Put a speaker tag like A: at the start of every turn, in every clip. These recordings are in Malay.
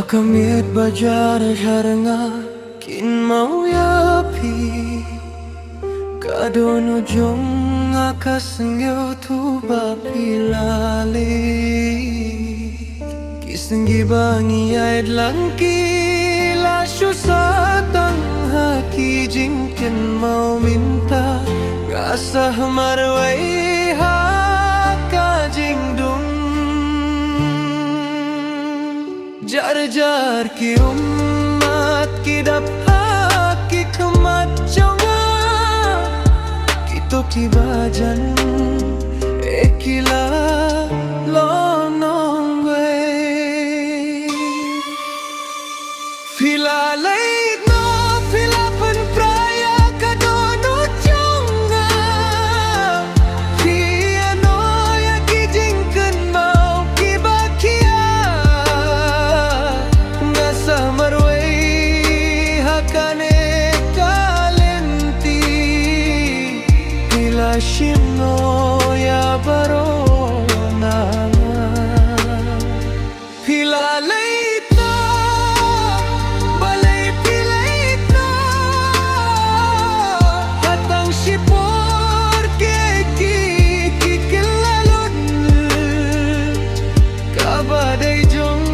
A: Makamit bajar haranga kin mau yapi kadono jong akas ngyo tu bapilali kisenggi bangi aid langki lasyo satang haki jingken mau minta ngasah marwai haka jingdung jar-jar ki umat ki dapha ki kemat jonga kitok ki bajan ekila lonong we filalai no filapan praya kadono jonga piano ya ki jingken mau ki bakia marwai hakane kalenti pila shimno ya barona pila leitna balai pilaitna hatang shipor ki kilalun kabadai jong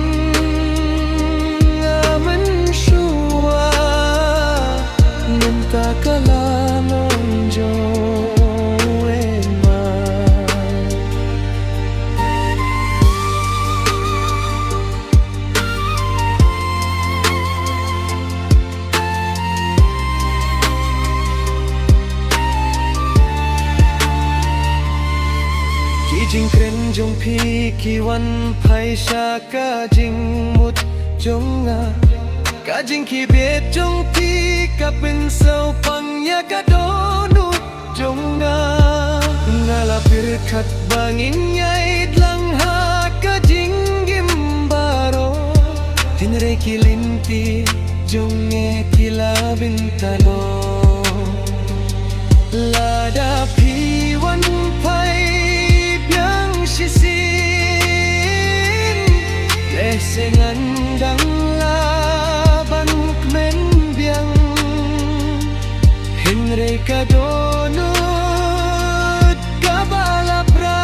A: kakalalong joema kijing kren jong pi kiwan pai sha ka jing mut jonga kajing ki bet jong pi kapin sau pangya kadonu jonga ngalapir kat bangin nyait lang ha kajing gimbaro tinre ki linti jonge kila bintalo lada piwan pai biang sisin lesengan dang Henry donut kabalapra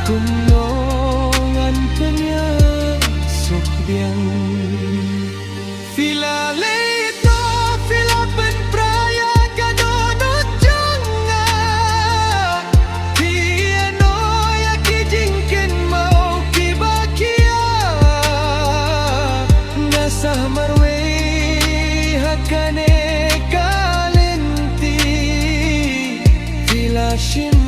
A: kumnongan kanya sukbiang filalito filapen praya kadonut jonga piano ya kijingken mau kibakia ngasah marwai hakane kalenti filashin